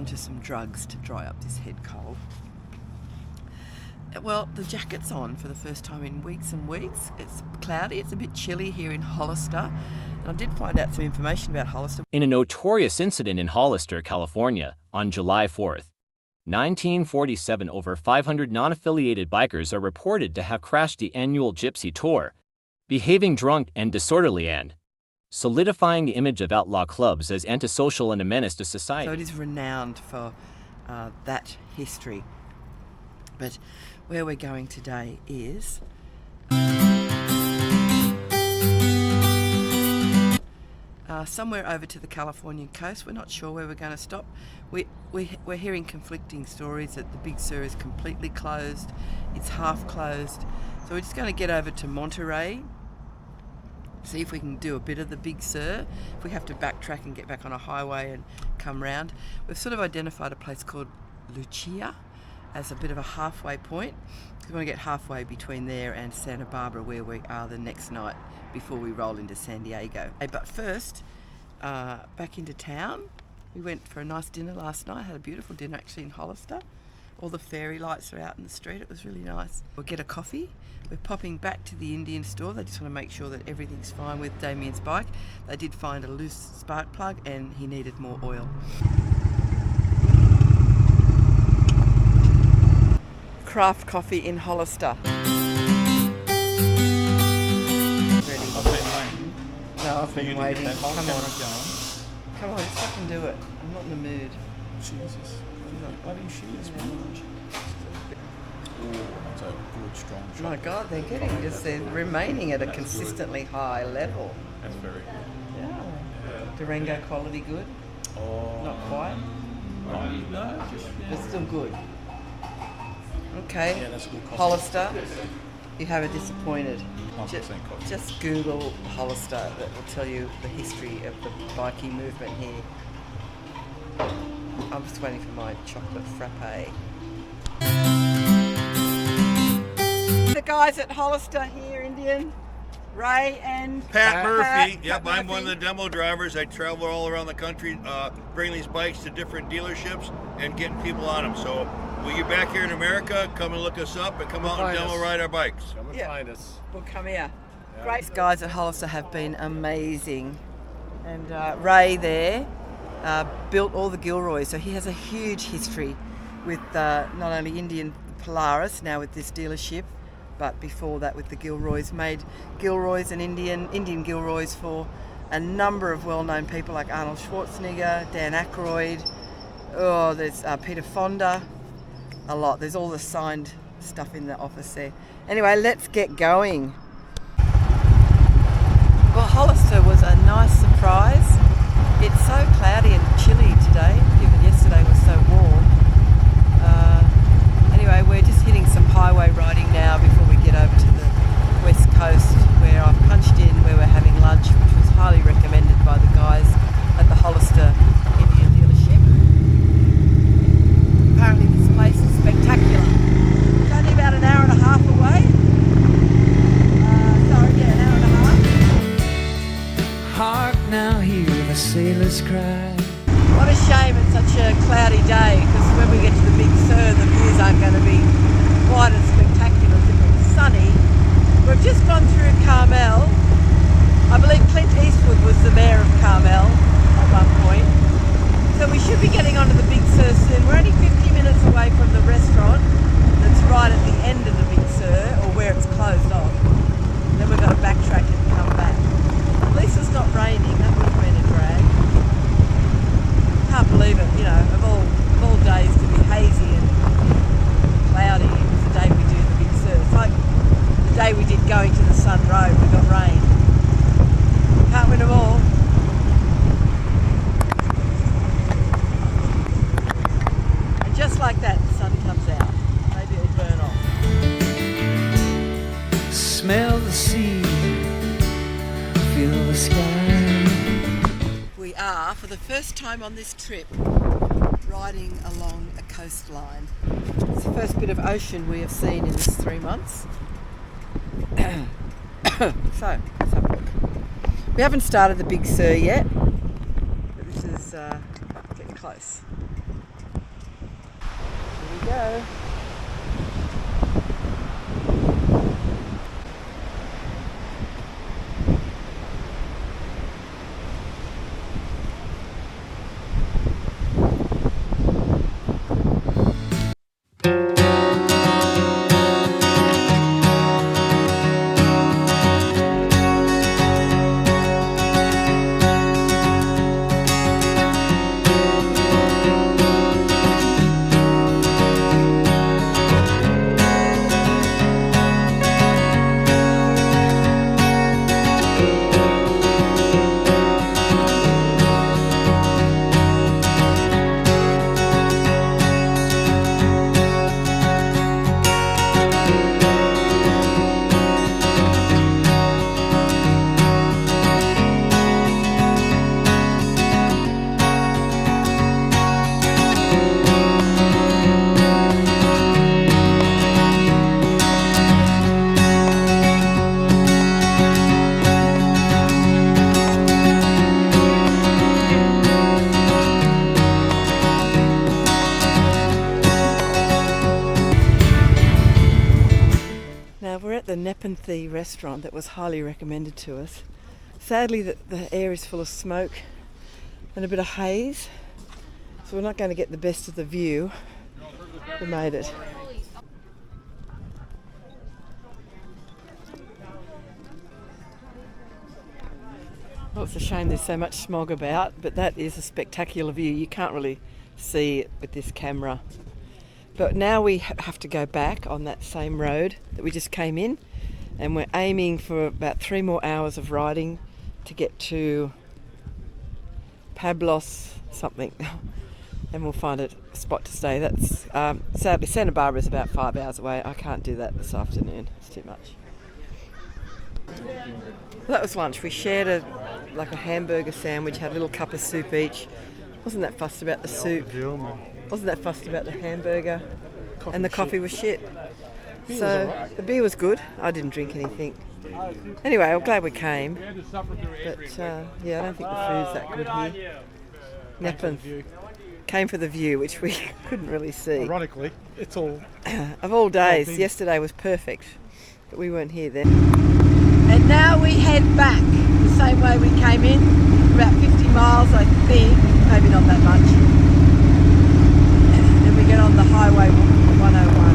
onto some drugs to dry up this head cold. Well, the jacket's on for the first time in weeks and weeks. It's cloudy, it's a bit chilly here in Hollister. And I did find out some information about Hollister. In a notorious incident in Hollister, California, on July 4th, 1947, over 500 non-affiliated bikers are reported to have crashed the annual Gypsy Tour, behaving drunk and disorderly and solidifying the image of outlaw clubs as antisocial and a menace to society. So it is renowned for that history. But where we're going today is somewhere over to the Californian coast. We're not sure where we're going to stop. We're hearing conflicting stories that the Big Sur is completely closed. It's half closed. So we're just going to get over to Monterey, see if we can do a bit of the Big Sur. If we have to backtrack and get back on a highway and come round. We've sort of identified a place called Lucia as a bit of a halfway point. We want to get halfway between there and Santa Barbara, where we are the next night before we roll into San Diego. But first, back into town. We went for a nice dinner last night. Had a beautiful dinner actually in Hollister. All the fairy lights are out in the street. It was really nice. We'll get a coffee. We're popping back to the Indian store. They just want to make sure that everything's fine with Damien's bike. They did find a loose spark plug and he needed more oil. Craft coffee in Hollister. Ready? No, I've been waiting. Come on. Come on, let's fucking do it. I'm not in the mood. Jesus. Bloody shoes, man. Oh, that's a good, strong shot. My God, they're getting they're remaining at a consistently high level. That's very good. Yeah. Durango quality good? Oh. Not quite? No, just... But still good. Okay. Yeah, that's a good coffee. Hollister, you have a disappointed. 100% coffee. Just Google Hollister, that will tell you the history of the bikie movement here. I'm just waiting for my chocolate frappe. The guys at Hollister here, Indian, Ray and Pat Murphy. Pat I'm Murphy. one of the demo drivers. I travel all around the country, bringing these bikes to different dealerships and getting people on them. So when you're back here in America, come and look us up and come out and demo ride our bikes. Come and find us. Well, come here. Yeah. Great guys at Hollister have been amazing. And Ray there built all the Gilroys, so he has a huge history with not only Indian Polaris, now with this dealership, but before that with the Gilroys. Made Gilroys and Indian Gilroys for a number of well-known people like Arnold Schwarzenegger, Dan Aykroyd. Oh, there's Peter Fonda. A lot. There's all the signed stuff in the office there. Anyway, let's get going. Well, Hollister was a nice surprise. It's so cloudy and chilly today, given yesterday was so warm. Anyway, we're just hitting some highway riding now before we get over to the west coast, where I've punched in, where we're having lunch, which was highly recommended by the guys at the Hollister Indian dealership. Apparently this place is spectacular. It's only about an hour and a half away. An hour and a half. Hark now, hear the sailors cry. What a shame it's such a cloudy day, because when we get to the Big Sur, the views aren't going to be quite as spectacular as if it was sunny. We've just gone through Carmel. I believe Clint Eastwood was the mayor of Carmel at one point. So we should be getting onto the Big Sur soon. We're only 50 minutes away from the restaurant that's right at the end of the Big Sur, or where it's closed off. Then we've got to backtrack and come back. At least it's not raining. That would have been a drag. Can't believe it, you know, of all days to be hazy and cloudy. It was the day we do the Big Sur. It's like the day we did going to the Sun Road, we got rain. Can't win them all. And just like that, the sun comes out. Maybe it'll burn off. Smell the sea, feel the sky. We are, for the first time on this trip, riding along a coastline. It's the first bit of ocean we have seen in this 3 months. So, let's have a look. We haven't started the Big Sur yet, but this is getting close. go. The Nepenthe restaurant that was highly recommended to us. Sadly, the air is full of smoke and a bit of haze, so we're not going to get the best of the view. We made it. Well, it's a shame there's so much smog about, but that is a spectacular view. You can't really see it with this camera. But now we have to go back on that same road that we just came in, and we're aiming for about 3 more hours of riding to get to Pablos something, and we'll find a spot to stay. That's sadly Santa Barbara is about 5 hours away. I can't do that this afternoon. It's too much. Well, that was lunch. We shared a hamburger sandwich, had a little cup of soup each. Wasn't that fussed about the soup. Wasn't that fussed about the hamburger, and the coffee was shit. So the beer was good. I didn't drink anything. Anyway, I'm glad we came. But yeah, I don't think the food's that good here. Nepenthe came for the view, which we couldn't really see. Ironically, it's all of all days. Yesterday was perfect, but we weren't here then. And now we head back the same way we came in, about 50 miles, I think. Maybe not that much. Get on the highway 101.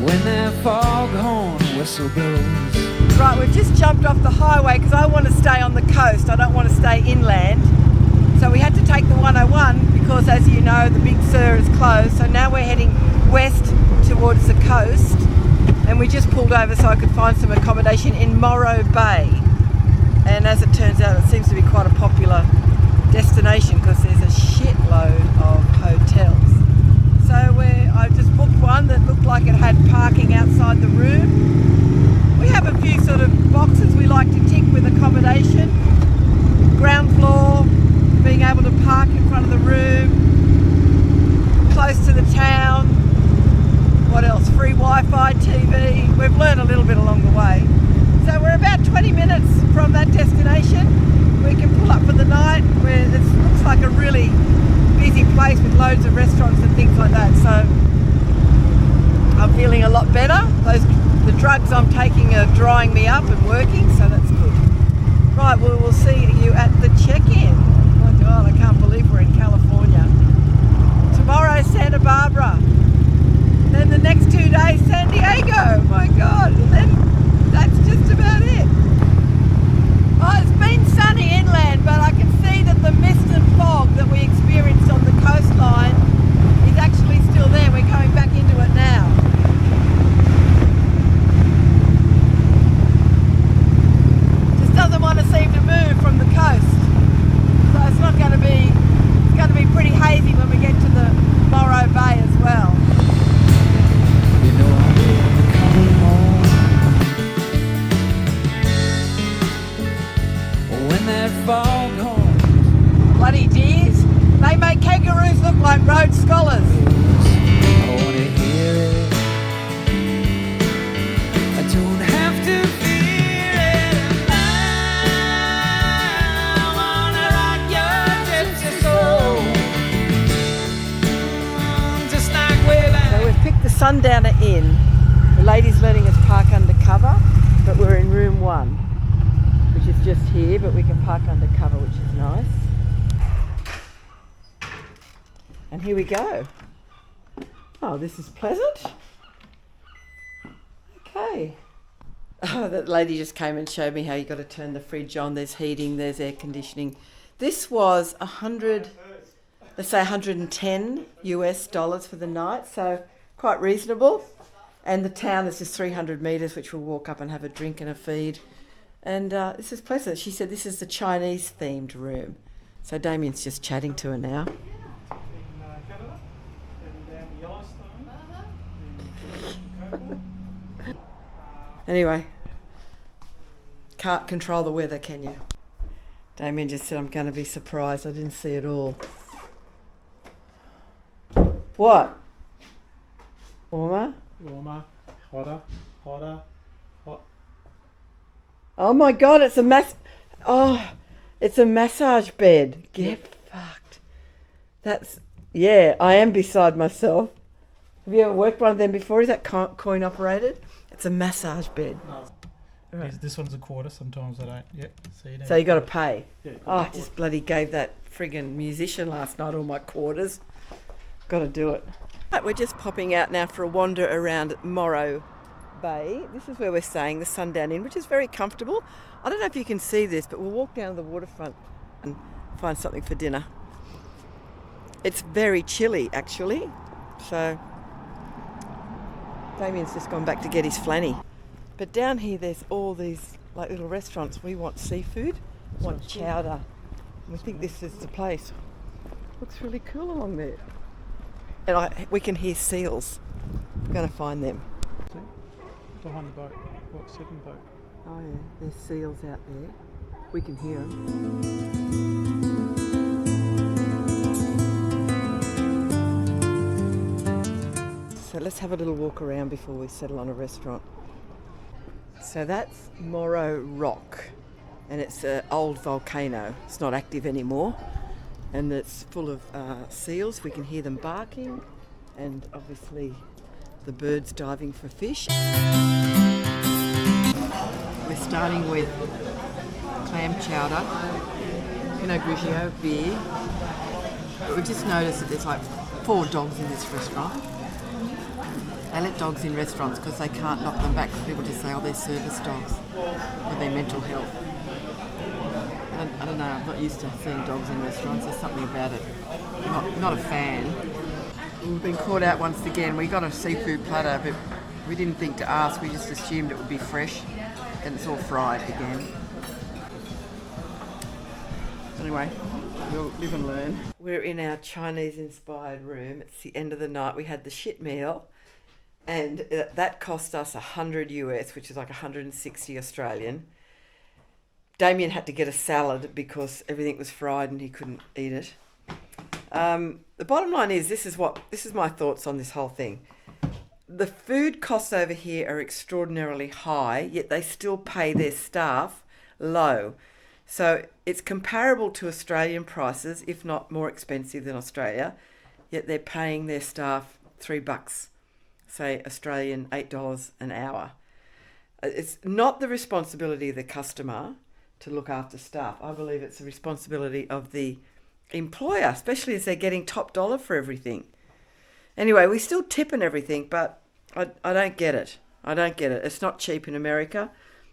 When that foghorn whistle blows. Right, we've just jumped off the highway because I want to stay on the coast. I don't want to stay inland. So we had to take the 101 because, as you know, the Big Sur is closed. So now we're heading west towards the coast. And we just pulled over so I could find some accommodation in Morro Bay. And as it turns out, it seems to be quite a popular destination because there's a shitload of hotels. So I just booked one that looked like it had parking outside the room. We have a few sort of boxes we like to tick with accommodation. Ground floor, being able to park in front of the room, close to the town. What else? Free Wi-Fi, TV. We've learned a little bit along the way. So we're about 20 minutes from that destination. We can pull up for the night. It looks like a really busy place with loads of restaurants and things like that. So I'm feeling a lot better. The drugs I'm taking are drying me up and working, so that's good. Right, well, we'll see you at the check-in. Oh my God, I can't believe we're in California. Tomorrow, Santa Barbara. Then the next 2 days, San Diego. Oh my God, and then that's just about it. Oh, it's been sunny inland, but I can see that the mist and fog that we experienced on the coastline is actually still there. We're going back into it now. Doesn't want to seem to move from the coast. They make kangaroos look like Rhodes Scholars. I wanna hear it. I don't have to fear it. I wanna rock your gypsy soul. Just like way back. So we've picked the Sundowner Inn. The lady's letting us park undercover, but we're in room 1, which is just here, but we can park undercover, which is nice. And here we go. Oh, this is pleasant. Okay. Oh, that lady just came and showed me how you got to turn the fridge on. There's heating, there's air conditioning. This was let's say 110 US dollars for the night, so quite reasonable. And the town is just 300 metres, which we'll walk up and have a drink and a feed. And this is pleasant. She said this is the Chinese themed room. So Damien's just chatting to her now. Anyway, can't control the weather, can you? Damien just said I'm going to be surprised. I didn't see it all. What? Warmer? Warmer, hotter, hot. Oh my God, it's a massage bed. Get fucked. Yeah, I am beside myself. Have you ever worked one of them before? Is that coin operated? It's a massage bed. No. Right. This one's a quarter, sometimes I don't. Yep. So you got to pay. Yeah, I just bloody gave that friggin' musician last night all my quarters. Got to do it. Right, we're just popping out now for a wander around Morro Bay. This is where we're staying, the Sundown Inn, which is very comfortable. I don't know if you can see this, but we'll walk down to the waterfront and find something for dinner. It's very chilly, actually. So Damien's just gone back to get his flanny. But down here, there's all these like little restaurants. We want seafood, want chowder. We think this is the place. Looks really cool along there. And we can hear seals. We're going to find them. See? Behind the boat. What, second boat? Oh yeah, there's seals out there. We can hear them. So let's have a little walk around before we settle on a restaurant. So that's Morro Rock, and it's an old volcano. It's not active anymore, and it's full of seals. We can hear them barking, and obviously the birds diving for fish. We're starting with clam chowder, Pinot Grigio beer. But we just noticed that there's like 4 dogs in this restaurant. They let dogs in restaurants because they can't knock them back. People just say, oh, they're service dogs for their mental health. I don't know, I'm not used to seeing dogs in restaurants. There's something about it. Not a fan. We've been caught out once again. We got a seafood platter, but we didn't think to ask. We just assumed it would be fresh, and it's all fried again. Anyway, we'll live and learn. We're in our Chinese-inspired room. It's the end of the night. We had the shit meal, and that cost us 100 US, which is like 160 Australian. Damien had to get a salad because everything was fried and he couldn't eat it. The bottom line is, this is my thoughts on this whole thing. The food costs over here are extraordinarily high, yet they still pay their staff low. So it's comparable to Australian prices, if not more expensive than Australia, yet they're paying their staff $3, say Australian $8 an hour. It's not the responsibility of the customer to look after staff. I believe it's the responsibility of the employer, especially as they're getting top dollar for everything. Anyway, we still tip and everything, but I don't get it. I don't get it. It's not cheap in America.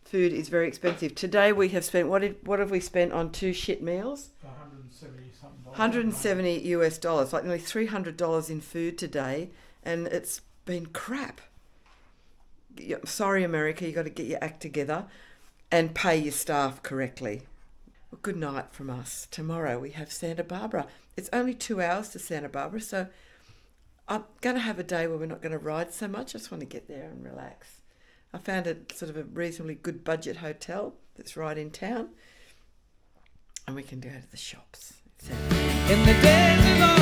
Food is very expensive. Today we have spent, what have we spent on 2 shit meals? 170 something. 170 US dollars, like nearly $300 in food today, and it's been crap. Sorry, America, you got to get your act together and pay your staff correctly. Well, good night from us. Tomorrow we have Santa Barbara. It's only 2 hours to Santa Barbara, so I'm going to have a day where we're not going to ride so much. I just want to get there and relax. I found a sort of a reasonably good budget hotel that's right in town, and we can go to the shops. In the days of